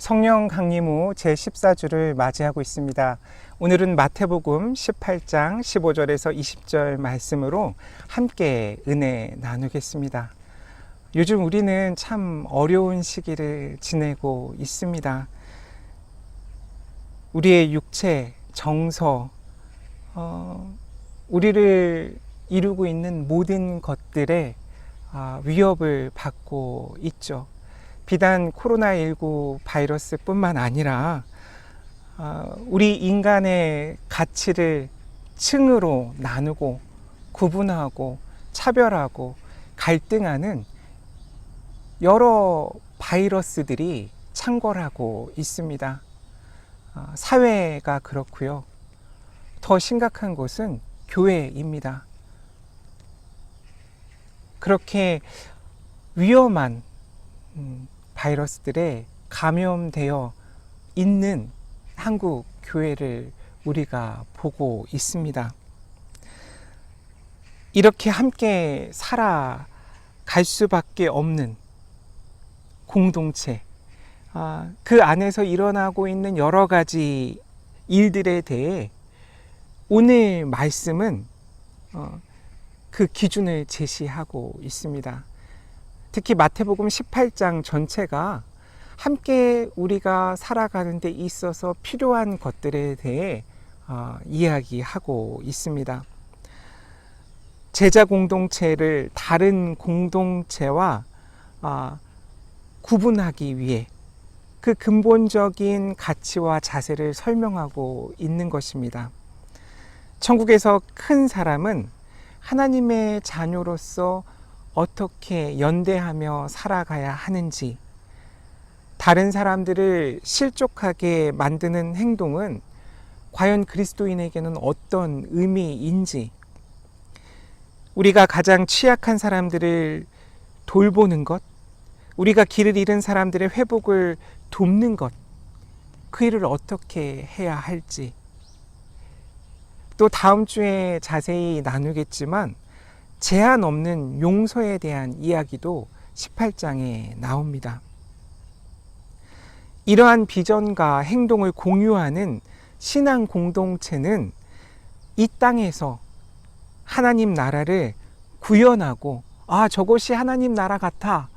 성령 강림후 제14주를 맞이하고 있습니다. 오늘은 마태복음 18장 15절에서 20절 말씀으로 함께 은혜 나누겠습니다. 요즘 우리는 참 어려운 시기를 지내고 있습니다. 우리의 육체, 정서, 우리를 이루고 있는 모든 것들에 위협을 받고 있죠. 비단 코로나19 바이러스뿐만 아니라 우리 인간의 가치를 층으로 나누고 구분하고 차별하고 갈등하는 여러 바이러스들이 창궐하고 있습니다. 사회가 그렇고요. 더 심각한 것은 교회입니다. 그렇게 위험한 바이러스들에 감염되어 있는 한국 교회를 우리가 보고 있습니다. 이렇게 함께 살아갈 수밖에 없는 공동체, 그 안에서 일어나고 있는 여러 가지 일들에 대해 오늘 말씀은 그 기준을 제시하고 있습니다. 특히 마태복음 18장 전체가 함께 우리가 살아가는 데 있어서 필요한 것들에 대해 이야기하고 있습니다. 제자 공동체를 다른 공동체와 구분하기 위해 그 근본적인 가치와 자세를 설명하고 있는 것입니다. 천국에서 큰 사람은 하나님의 자녀로서 어떻게 연대하며 살아가야 하는지, 다른 사람들을 실족하게 만드는 행동은 과연 그리스도인에게는 어떤 의미인지, 우리가 가장 취약한 사람들을 돌보는 것, 우리가 길을 잃은 사람들의 회복을 돕는 것, 그 일을 어떻게 해야 할지, 또 다음 주에 자세히 나누겠지만 제한 없는 용서에 대한 이야기도 18장에 나옵니다. 이러한 비전과 행동을 공유하는 신앙 공동체는 이 땅에서 하나님 나라를 구현하고 저것이 하나님 나라 같아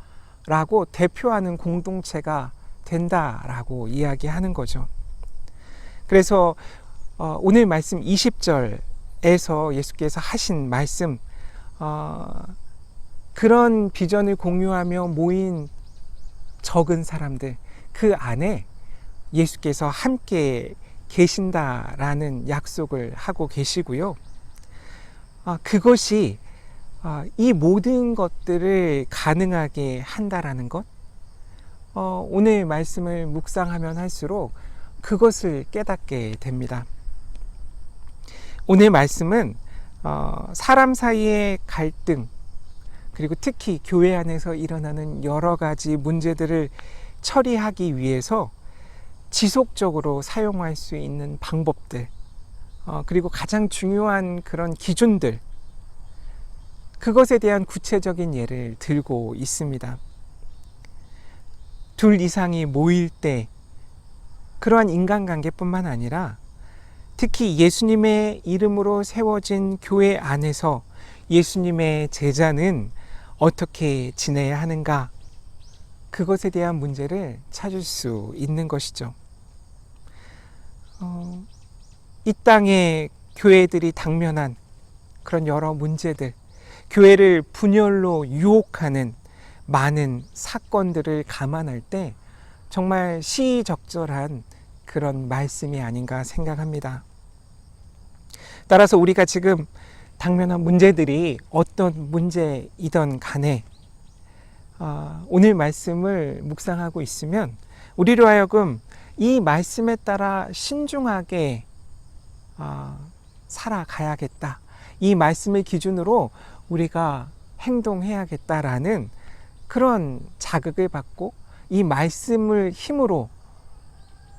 라고 대표하는 공동체가 된다라고 이야기하는 거죠. 그래서 오늘 말씀 20절에서 예수께서 하신 말씀, 그런 비전을 공유하며 모인 적은 사람들, 그 안에 예수께서 함께 계신다라는 약속을 하고 계시고요. 그것이 이 모든 것들을 가능하게 한다라는 것, 오늘 말씀을 묵상하면 할수록 그것을 깨닫게 됩니다. 오늘 말씀은 사람 사이의 갈등, 그리고 특히 교회 안에서 일어나는 여러 가지 문제들을 처리하기 위해서 지속적으로 사용할 수 있는 방법들, 그리고 가장 중요한 그런 기준들, 그것에 대한 구체적인 예를 들고 있습니다. 둘 이상이 모일 때 그러한 인간관계뿐만 아니라 특히 예수님의 이름으로 세워진 교회 안에서 예수님의 제자는 어떻게 지내야 하는가, 그것에 대한 문제를 찾을 수 있는 것이죠. 이 땅의 교회들이 당면한 그런 여러 문제들, 교회를 분열로 유혹하는 많은 사건들을 감안할 때 정말 시의적절한 그런 말씀이 아닌가 생각합니다. 따라서 우리가 지금 당면한 문제들이 어떤 문제이든 간에 오늘 말씀을 묵상하고 있으면 우리로 하여금 이 말씀에 따라 신중하게 살아가야겠다, 이 말씀을 기준으로 우리가 행동해야겠다라는 그런 자극을 받고 이 말씀을 힘으로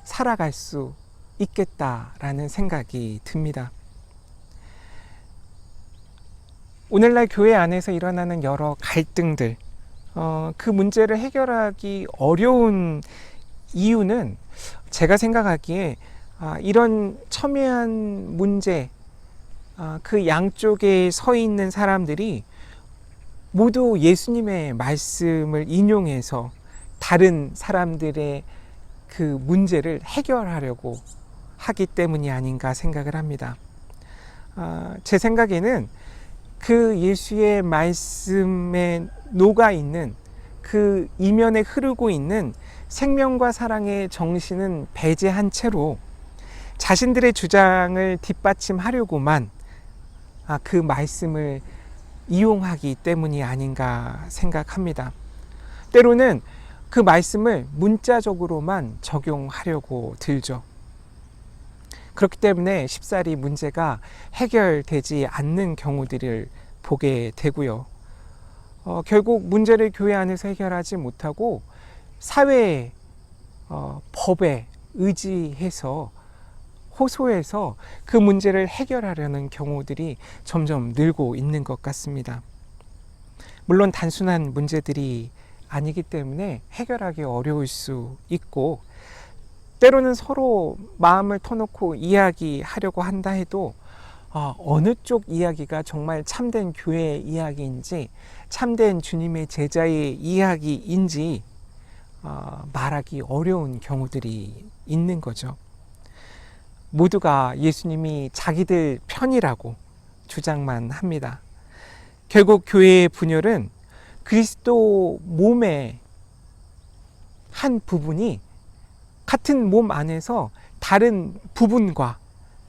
살아갈 수 있겠다라는 생각이 듭니다. 오늘날 교회 안에서 일어나는 여러 갈등들, 그 문제를 해결하기 어려운 이유는 제가 생각하기에 이런 첨예한 문제, 그 양쪽에 서 있는 사람들이 모두 예수님의 말씀을 인용해서 다른 사람들의 그 문제를 해결하려고 하기 때문이 아닌가 생각을 합니다. 제 생각에는 그 예수의 말씀에 녹아 있는 그 이면에 흐르고 있는 생명과 사랑의 정신은 배제한 채로 자신들의 주장을 뒷받침하려고만 그 말씀을 이용하기 때문이 아닌가 생각합니다. 때로는 그 말씀을 문자적으로만 적용하려고 들죠. 그렇기 때문에 쉽사리 문제가 해결되지 않는 경우들을 보게 되고요. 결국 문제를 교회 안에서 해결하지 못하고 사회 법에 의지해서 호소해서 그 문제를 해결하려는 경우들이 점점 늘고 있는 것 같습니다. 물론 단순한 문제들이 아니기 때문에 해결하기 어려울 수 있고, 때로는 서로 마음을 터놓고 이야기하려고 한다 해도 어느 쪽 이야기가 정말 참된 교회의 이야기인지 참된 주님의 제자의 이야기인지 말하기 어려운 경우들이 있는 거죠. 모두가 예수님이 자기들 편이라고 주장만 합니다. 결국 교회의 분열은 그리스도 몸의 한 부분이 같은 몸 안에서 다른 부분과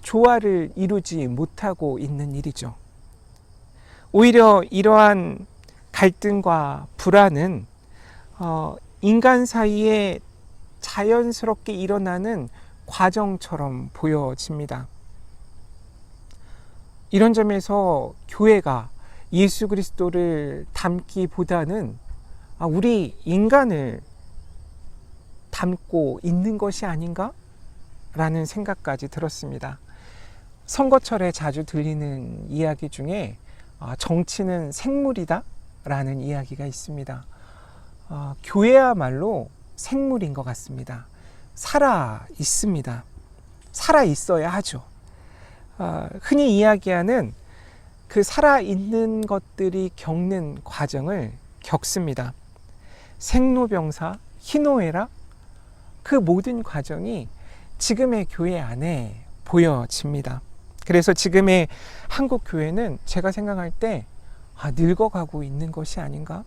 조화를 이루지 못하고 있는 일이죠. 오히려 이러한 갈등과 불안은 인간 사이에 자연스럽게 일어나는 과정처럼 보여집니다. 이런 점에서 교회가 예수 그리스도를 닮기보다는 우리 인간을 닮고 있는 것이 아닌가? 라는 생각까지 들었습니다. 선거철에 자주 들리는 이야기 중에 정치는 생물이다? 라는 이야기가 있습니다. 교회야말로 생물인 것 같습니다. 살아 있습니다. 살아 있어야 하죠. 흔히 이야기하는 그 살아있는 것들이 겪는 과정을 겪습니다. 생로병사, 희노애락, 그 모든 과정이 지금의 교회 안에 보여집니다. 그래서 지금의 한국 교회는 제가 생각할 때 늙어가고 있는 것이 아닌가?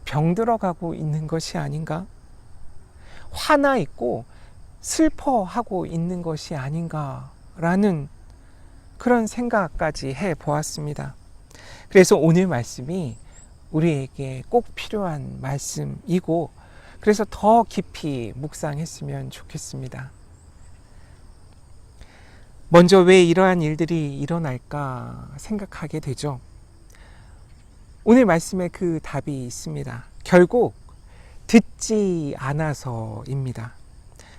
병들어가고 있는 것이 아닌가? 화나 있고 슬퍼하고 있는 것이 아닌가라는 그런 생각까지 해보았습니다. 그래서 오늘 말씀이 우리에게 꼭 필요한 말씀이고, 그래서 더 깊이 묵상했으면 좋겠습니다. 먼저 왜 이러한 일들이 일어날까 생각하게 되죠. 오늘 말씀에 그 답이 있습니다. 결국 듣지 않아서입니다.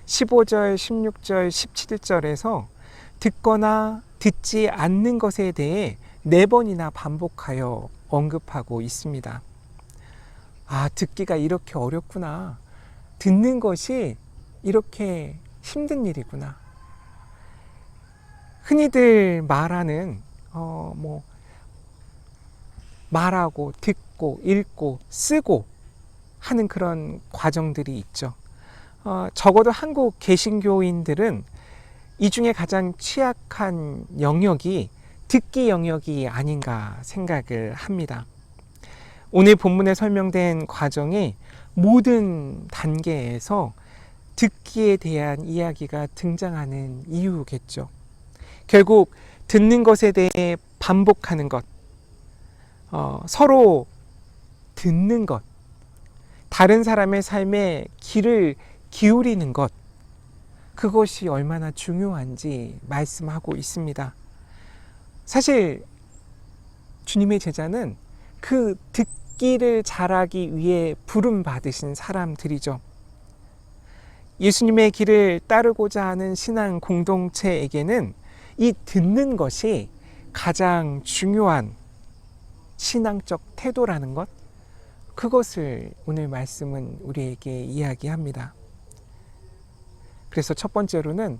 15절, 16절, 17절에서 듣거나 듣지 않는 것에 대해 4번이나 반복하여 언급하고 있습니다. 듣기가 이렇게 어렵구나. 듣는 것이 이렇게 힘든 일이구나. 흔히들 말하는 말하고 듣고 읽고 쓰고 하는 그런 과정들이 있죠. 적어도 한국 개신교인들은 이 중에 가장 취약한 영역이 듣기 영역이 아닌가 생각을 합니다. 오늘 본문에 설명된 과정의 모든 단계에서 듣기에 대한 이야기가 등장하는 이유겠죠. 결국 듣는 것에 대해 반복하는 것, 서로 듣는 것, 다른 사람의 삶에 귀를 기울이는 것, 그것이 얼마나 중요한지 말씀하고 있습니다. 사실 주님의 제자는 그 듣기를 잘하기 위해 부름 받으신 사람들이죠. 예수님의 길을 따르고자 하는 신앙 공동체에게는 이 듣는 것이 가장 중요한 신앙적 태도라는 것, 그것을 오늘 말씀은 우리에게 이야기합니다. 그래서 첫 번째로는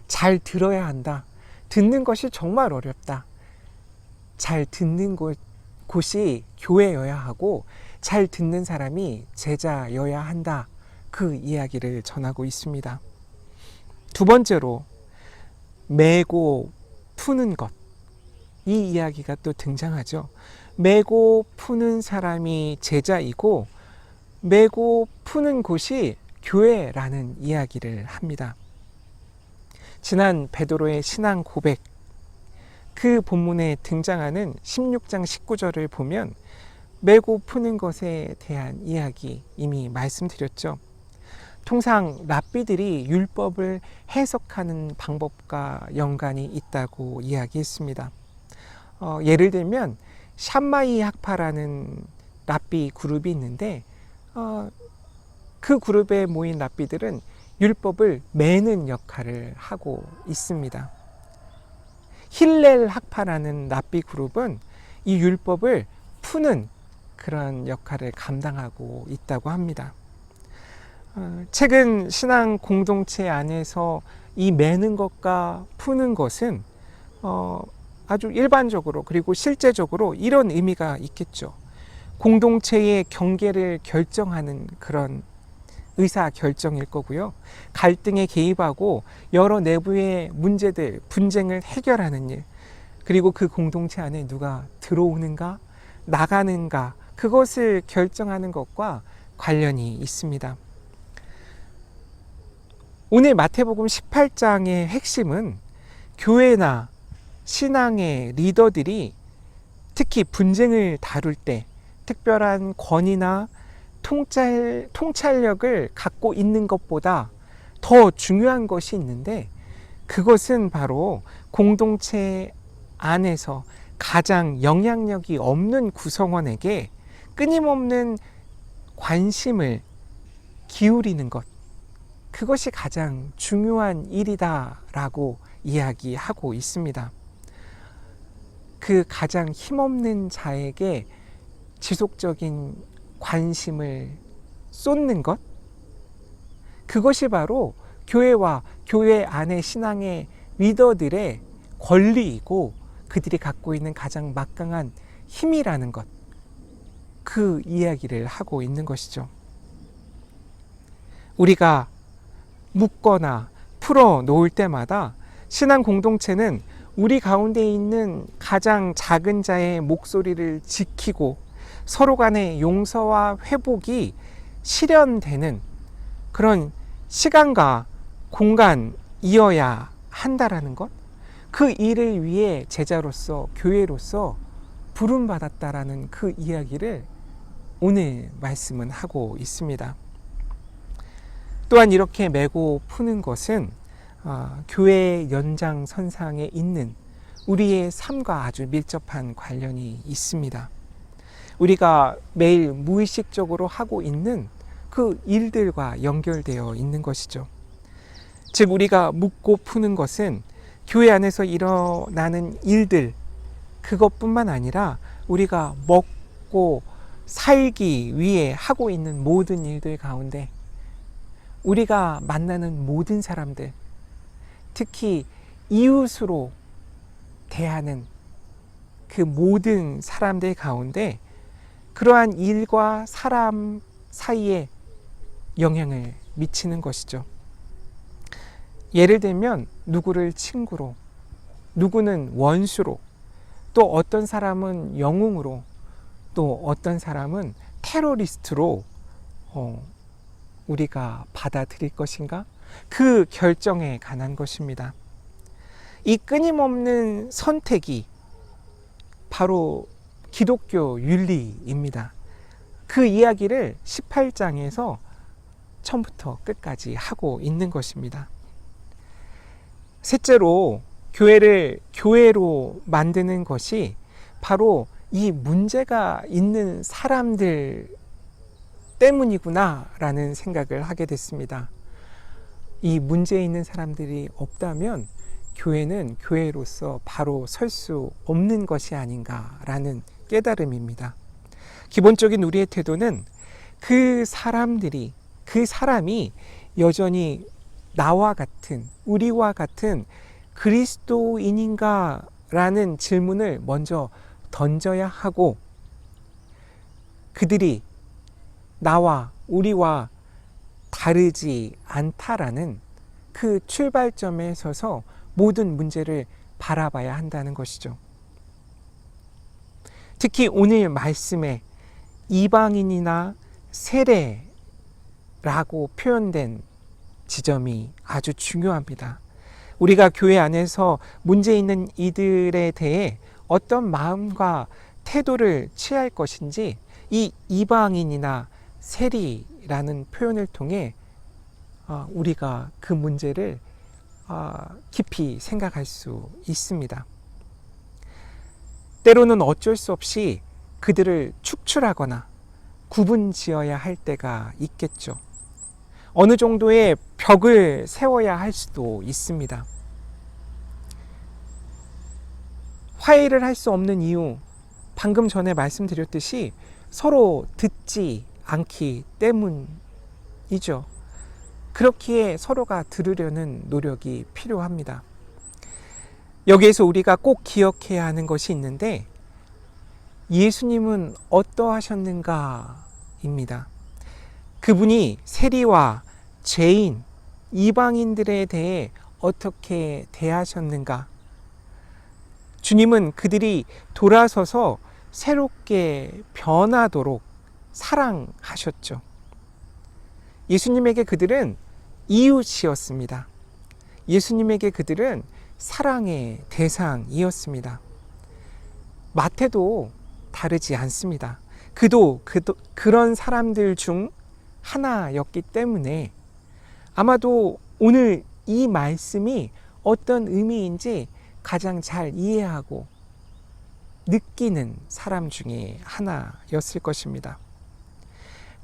잘 들어야 한다. 듣는 것이 정말 어렵다. 잘 듣는 곳이 교회여야 하고 잘 듣는 사람이 제자여야 한다. 그 이야기를 전하고 있습니다. 두 번째로 메고 푸는 것. 이 이야기가 또 등장하죠. 메고 푸는 사람이 제자이고 메고 푸는 곳이 교회라는 이야기를 합니다. 지난 베드로의 신앙 고백, 그 본문에 등장하는 16장 19절을 보면 메고 푸는 것에 대한 이야기 이미 말씀드렸죠. 통상 랍비들이 율법을 해석하는 방법과 연관이 있다고 이야기했습니다. 예를 들면 샴마이 학파라는 랍비 그룹이 있는데 그 그룹에 모인 랍비들은 율법을 매는 역할을 하고 있습니다. 힐렐 학파라는 랍비 그룹은 이 율법을 푸는 그런 역할을 감당하고 있다고 합니다. 최근 신앙 공동체 안에서 이 매는 것과 푸는 것은 아주 일반적으로 그리고 실제적으로 이런 의미가 있겠죠. 공동체의 경계를 결정하는 그런 의사 결정일 거고요. 갈등에 개입하고 여러 내부의 문제들, 분쟁을 해결하는 일, 그리고 그 공동체 안에 누가 들어오는가, 나가는가, 그것을 결정하는 것과 관련이 있습니다. 오늘 마태복음 18장의 핵심은 교회나 신앙의 리더들이 특히 분쟁을 다룰 때 특별한 권위나 통찰력을 갖고 있는 것보다 더 중요한 것이 있는데, 그것은 바로 공동체 안에서 가장 영향력이 없는 구성원에게 끊임없는 관심을 기울이는 것, 그것이 가장 중요한 일이다라고 이야기하고 있습니다. 그 가장 힘없는 자에게 지속적인 관심을 쏟는 것, 그것이 바로 교회와 교회 안의 신앙의 리더들의 권리이고 그들이 갖고 있는 가장 막강한 힘이라는 것, 그 이야기를 하고 있는 것이죠. 우리가 묻거나 풀어 놓을 때마다 신앙 공동체는 우리 가운데 있는 가장 작은 자의 목소리를 지키고 서로 간의 용서와 회복이 실현되는 그런 시간과 공간이어야 한다라는 것, 그 일을 위해 제자로서 교회로서 부름받았다라는 그 이야기를 오늘 말씀은 하고 있습니다. 또한 이렇게 메고 푸는 것은 교회의 연장선상에 있는 우리의 삶과 아주 밀접한 관련이 있습니다. 우리가 매일 무의식적으로 하고 있는 그 일들과 연결되어 있는 것이죠. 즉 우리가 묻고 푸는 것은 교회 안에서 일어나는 일들, 그것뿐만 아니라 우리가 먹고 살기 위해 하고 있는 모든 일들 가운데 우리가 만나는 모든 사람들, 특히 이웃으로 대하는 그 모든 사람들 가운데 그러한 일과 사람 사이에 영향을 미치는 것이죠. 예를 들면 누구를 친구로, 누구는 원수로, 또 어떤 사람은 영웅으로, 또 어떤 사람은 테러리스트로 우리가 받아들일 것인가? 그 결정에 관한 것입니다. 이 끊임없는 선택이 바로 기독교 윤리입니다. 그 이야기를 18장에서 처음부터 끝까지 하고 있는 것입니다. 셋째로 교회를 교회로 만드는 것이 바로 이 문제가 있는 사람들 때문이구나 라는 생각을 하게 됐습니다. 이 문제 있는 사람들이 없다면 교회는 교회로서 바로 설 수 없는 것이 아닌가라는 깨달음입니다. 기본적인 우리의 태도는 그 사람이 여전히 나와 같은, 우리와 같은 그리스도인인가? 라는 질문을 먼저 던져야 하고, 그들이 나와 우리와 다르지 않다라는 그 출발점에 서서 모든 문제를 바라봐야 한다는 것이죠. 특히 오늘 말씀에 이방인이나 세례라고 표현된 지점이 아주 중요합니다. 우리가 교회 안에서 문제 있는 이들에 대해 어떤 마음과 태도를 취할 것인지 이 이방인이나 세리라는 표현을 통해 우리가 그 문제를 깊이 생각할 수 있습니다. 때로는 어쩔 수 없이 그들을 축출하거나 구분 지어야 할 때가 있겠죠. 어느 정도의 벽을 세워야 할 수도 있습니다. 화해를 할 수 없는 이유, 방금 전에 말씀드렸듯이 서로 듣지 않기 때문이죠. 그렇기에 서로가 들으려는 노력이 필요합니다. 여기에서 우리가 꼭 기억해야 하는 것이 있는데, 예수님은 어떠하셨는가입니다. 그분이 세리와 죄인, 이방인들에 대해 어떻게 대하셨는가? 주님은 그들이 돌아서서 새롭게 변하도록 사랑하셨죠. 예수님에게 그들은 이웃이었습니다. 예수님에게 그들은 사랑의 대상이었습니다. 마태도 다르지 않습니다. 그도 그런 사람들 중 하나였기 때문에 아마도 오늘 이 말씀이 어떤 의미인지 가장 잘 이해하고 느끼는 사람 중에 하나였을 것입니다.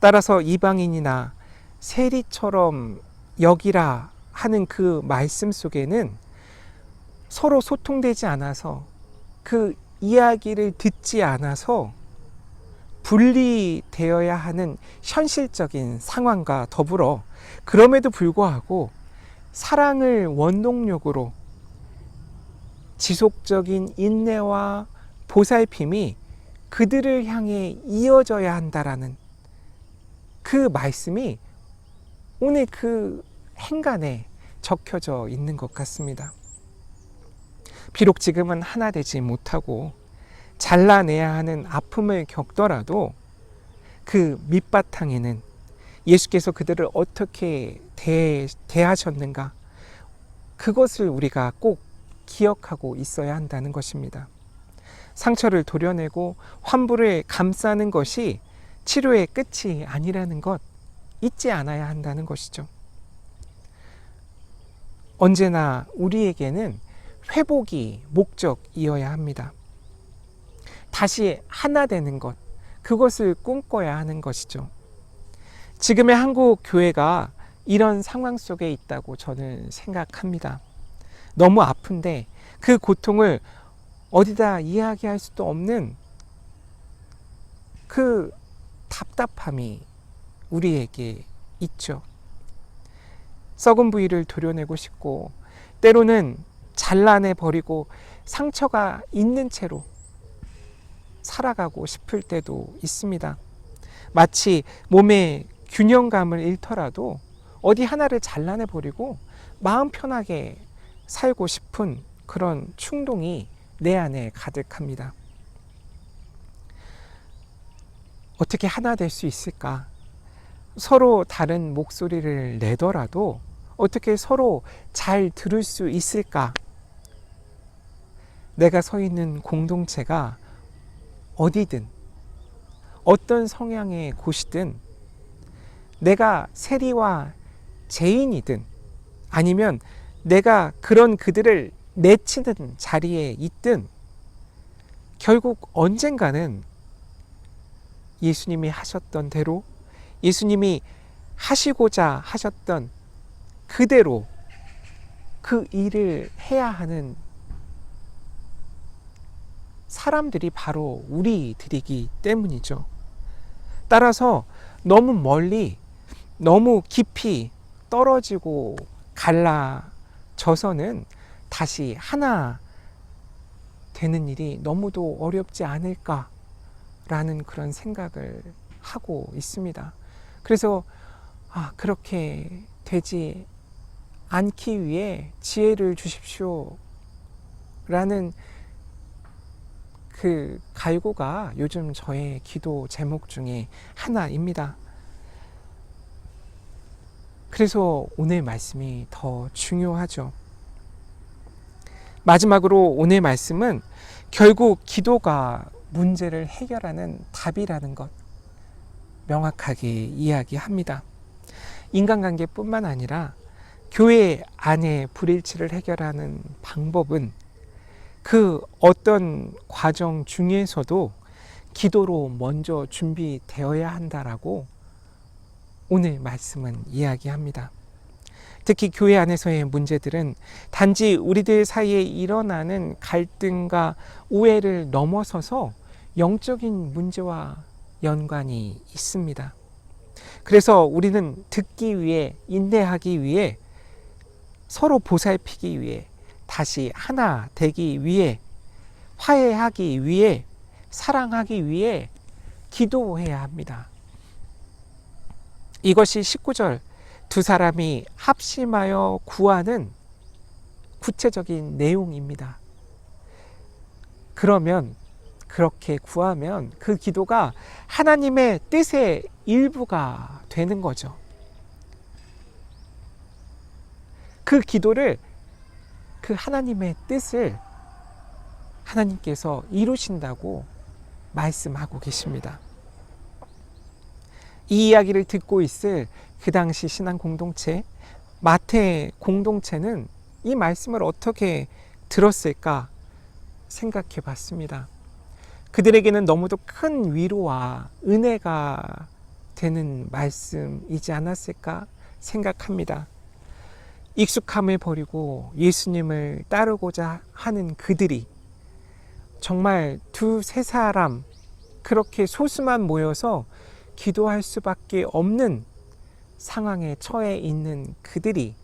따라서 이방인이나 세리처럼 여기라 하는 그 말씀 속에는 서로 소통되지 않아서, 그 이야기를 듣지 않아서 분리되어야 하는 현실적인 상황과 더불어 그럼에도 불구하고 사랑을 원동력으로 지속적인 인내와 보살핌이 그들을 향해 이어져야 한다라는 그 말씀이 오늘 그 행간에 적혀져 있는 것 같습니다. 비록 지금은 하나 되지 못하고 잘라내야 하는 아픔을 겪더라도 그 밑바탕에는 예수께서 그들을 어떻게 대하셨는가, 그것을 우리가 꼭 기억하고 있어야 한다는 것입니다. 상처를 도려내고 환부를 감싸는 것이 치료의 끝이 아니라는 것 잊지 않아야 한다는 것이죠. 언제나 우리에게는 회복이 목적이어야 합니다. 다시 하나 되는 것, 그것을 꿈꿔야 하는 것이죠. 지금의 한국 교회가 이런 상황 속에 있다고 저는 생각합니다. 너무 아픈데 그 고통을 어디다 이야기할 수도 없는 그 답답함이 우리에게 있죠. 썩은 부위를 도려내고 싶고, 때로는 잘라내버리고 상처가 있는 채로 살아가고 싶을 때도 있습니다. 마치 몸의 균형감을 잃더라도 어디 하나를 잘라내버리고 마음 편하게 살고 싶은 그런 충동이 내 안에 가득합니다. 어떻게 하나 될 수 있을까? 서로 다른 목소리를 내더라도 어떻게 서로 잘 들을 수 있을까? 내가 서 있는 공동체가 어디든, 어떤 성향의 곳이든, 내가 세리와 죄인이든, 아니면 내가 그런 그들을 내치는 자리에 있든, 결국 언젠가는 예수님이 하셨던 대로, 예수님이 하시고자 하셨던 그대로 그 일을 해야 하는 사람들이 바로 우리들이기 때문이죠. 따라서 너무 멀리, 너무 깊이 떨어지고 갈라져서는 다시 하나 되는 일이 너무도 어렵지 않을까라는 그런 생각을 하고 있습니다. 그래서 그렇게 되지 않기 위해 지혜를 주십시오 라는 그 갈구가 요즘 저의 기도 제목 중에 하나입니다. 그래서 오늘 말씀이 더 중요하죠. 마지막으로 오늘 말씀은 결국 기도가 문제를 해결하는 답이라는 것 명확하게 이야기합니다. 인간관계뿐만 아니라 교회 안에 불일치를 해결하는 방법은 그 어떤 과정 중에서도 기도로 먼저 준비되어야 한다라고 오늘 말씀은 이야기합니다. 특히 교회 안에서의 문제들은 단지 우리들 사이에 일어나는 갈등과 오해를 넘어서서 영적인 문제와 연관이 있습니다. 그래서 우리는 듣기 위해, 인내하기 위해, 서로 보살피기 위해, 다시 하나 되기 위해, 화해하기 위해, 사랑하기 위해 기도해야 합니다. 이것이 19절 두 사람이 합심하여 구하는 구체적인 내용입니다. 그러면 그렇게 구하면 그 기도가 하나님의 뜻의 일부가 되는 거죠. 그 기도를, 그 하나님의 뜻을 하나님께서 이루신다고 말씀하고 계십니다. 이 이야기를 듣고 있을 그 당시 신앙 공동체, 마태 공동체는 이 말씀을 어떻게 들었을까 생각해 봤습니다. 그들에게는 너무도 큰 위로와 은혜가 되는 말씀이지 않았을까 생각합니다. 익숙함을 버리고 예수님을 따르고자 하는 그들이 정말 두세 사람 그렇게 소수만 모여서 기도할 수밖에 없는 상황에 처해 있는 그들이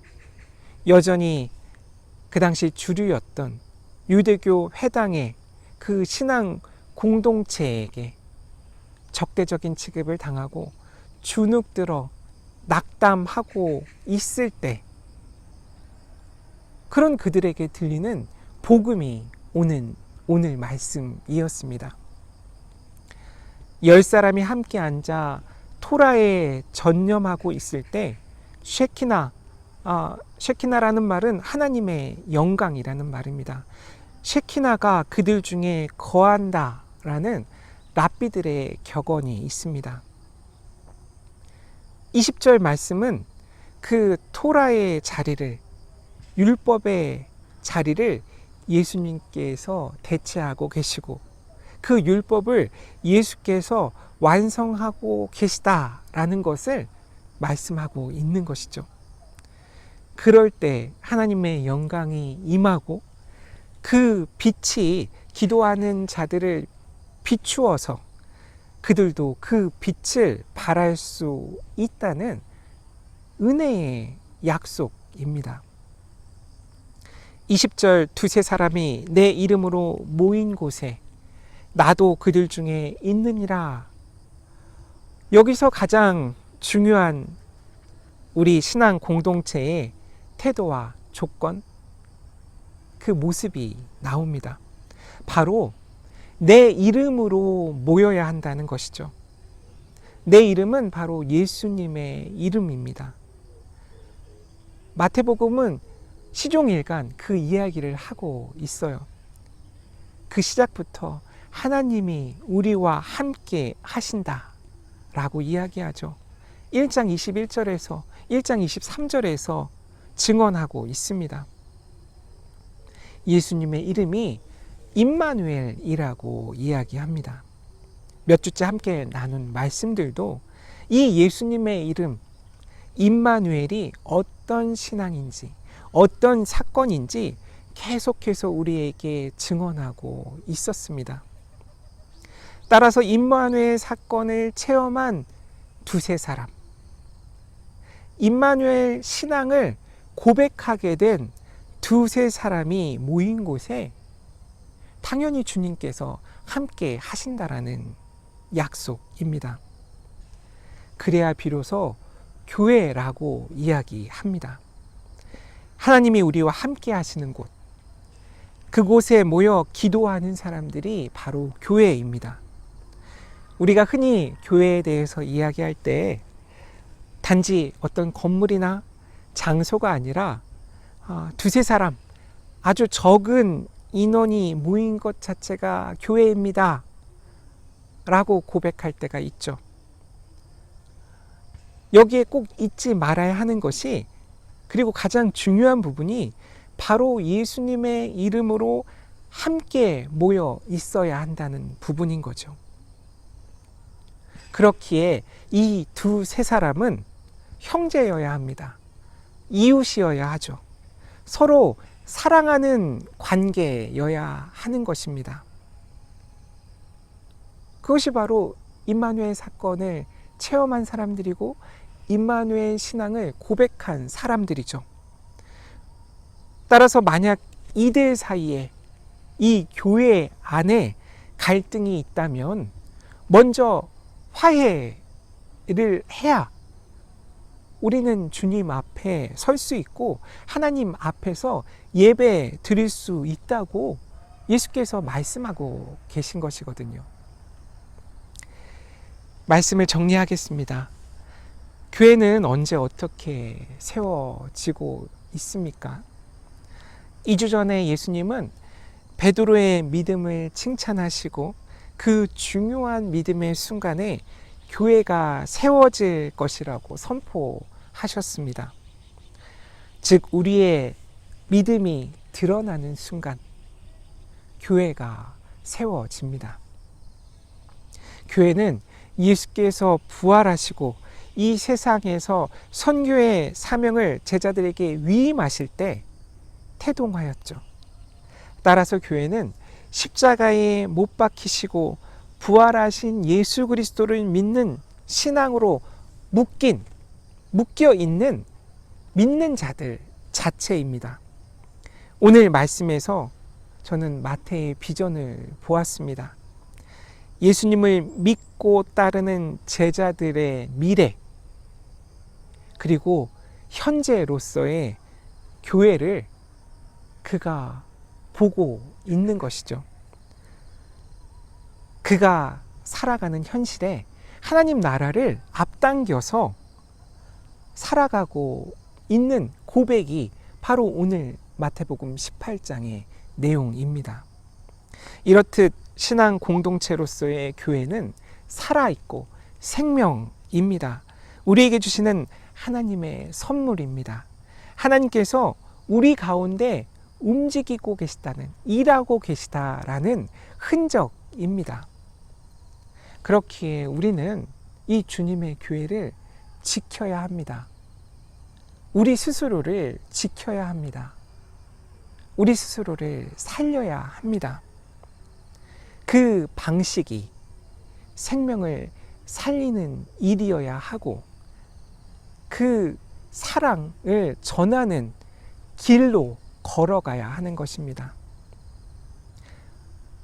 여전히 그 당시 주류였던 유대교 회당의 그 신앙 공동체에게 적대적인 취급을 당하고 주눅들어 낙담하고 있을 때 그런 그들에게 들리는 복음이 오늘 말씀이었습니다. 10사람이 함께 앉아 토라에 전념하고 있을 때 쉐키나라는 말은 하나님의 영광이라는 말입니다. 쉐키나가 그들 중에 거한다라는 랍비들의 격언이 있습니다. 20절 말씀은 그 토라의 자리를, 율법의 자리를 예수님께서 대체하고 계시고 그 율법을 예수께서 완성하고 계시다라는 것을 말씀하고 있는 것이죠. 그럴 때 하나님의 영광이 임하고 그 빛이 기도하는 자들을 비추어서 그들도 그 빛을 발할 수 있다는 은혜의 약속입니다. 20절 두세 사람이 내 이름으로 모인 곳에 나도 그들 중에 있느니라. 여기서 가장 중요한 우리 신앙 공동체의 태도와 조건, 그 모습이 나옵니다. 바로 내 이름으로 모여야 한다는 것이죠. 내 이름은 바로 예수님의 이름입니다. 마태복음은 시종일관 그 이야기를 하고 있어요. 그 시작부터 하나님이 우리와 함께 하신다 라고 이야기하죠. 1장 21절에서 1장 23절에서 증언하고 있습니다. 예수님의 이름이 임마누엘이라고 이야기합니다. 몇 주째 함께 나눈 말씀들도 이 예수님의 이름 임마누엘이 어떤 신앙인지, 어떤 사건인지 계속해서 우리에게 증언하고 있었습니다. 따라서 임마누엘 사건을 체험한 두세 사람, 임마누엘 신앙을 고백하게 된 두세 사람이 모인 곳에 당연히 주님께서 함께 하신다라는 약속입니다. 그래야 비로소 교회라고 이야기합니다. 하나님이 우리와 함께 하시는 곳, 그곳에 모여 기도하는 사람들이 바로 교회입니다. 우리가 흔히 교회에 대해서 이야기할 때 단지 어떤 건물이나 장소가 아니라 두세 사람, 아주 적은 인원이 모인 것 자체가 교회입니다 라고 고백할 때가 있죠. 여기에 꼭 잊지 말아야 하는 것이, 그리고 가장 중요한 부분이 바로 예수님의 이름으로 함께 모여 있어야 한다는 부분인 거죠. 그렇기에 이 두세 사람은 형제여야 합니다. 이웃이어야 하죠. 서로 사랑하는 관계여야 하는 것입니다. 그것이 바로 임마누엘 사건을 체험한 사람들이고 임마누엘 신앙을 고백한 사람들이죠. 따라서 만약 이들 사이에, 이 교회 안에 갈등이 있다면 먼저 화해를 해야 우리는 주님 앞에 설 수 있고 하나님 앞에서 예배 드릴 수 있다고 예수께서 말씀하고 계신 것이거든요. 말씀을 정리하겠습니다. 교회는 언제 어떻게 세워지고 있습니까? 2주 전에 예수님은 베드로의 믿음을 칭찬하시고 그 중요한 믿음의 순간에 교회가 세워질 것이라고 선포하셨습니다. 즉 우리의 믿음이 드러나는 순간 교회가 세워집니다. 교회는 예수께서 부활하시고 이 세상에서 선교의 사명을 제자들에게 위임하실 때 태동하였죠. 따라서 교회는 십자가에 못 박히시고 부활하신 예수 그리스도를 믿는 신앙으로 묶여 있는 믿는 자들 자체입니다. 오늘 말씀에서 저는 마태의 비전을 보았습니다. 예수님을 믿고 따르는 제자들의 미래, 그리고 현재로서의 교회를 그가 보고 있는 것이죠. 그가 살아가는 현실에 하나님 나라를 앞당겨서 살아가고 있는 고백이 바로 오늘 마태복음 18장의 내용입니다. 이렇듯 신앙 공동체로서의 교회는 살아있고 생명입니다. 우리에게 주시는 하나님의 선물입니다. 하나님께서 우리 가운데 움직이고 계시다는, 일하고 계시다라는 흔적입니다. 그렇기에 우리는 이 주님의 교회를 지켜야 합니다. 우리 스스로를 지켜야 합니다. 우리 스스로를 살려야 합니다. 그 방식이 생명을 살리는 일이어야 하고 그 사랑을 전하는 길로 걸어가야 하는 것입니다.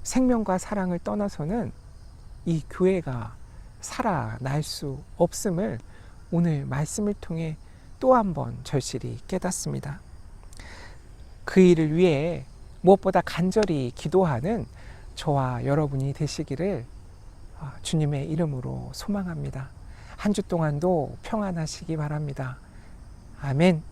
생명과 사랑을 떠나서는 이 교회가 살아날 수 없음을 오늘 말씀을 통해 또 한 번 절실히 깨닫습니다. 그 일을 위해 무엇보다 간절히 기도하는 저와 여러분이 되시기를 주님의 이름으로 소망합니다. 한 주 동안도 평안하시기 바랍니다. 아멘.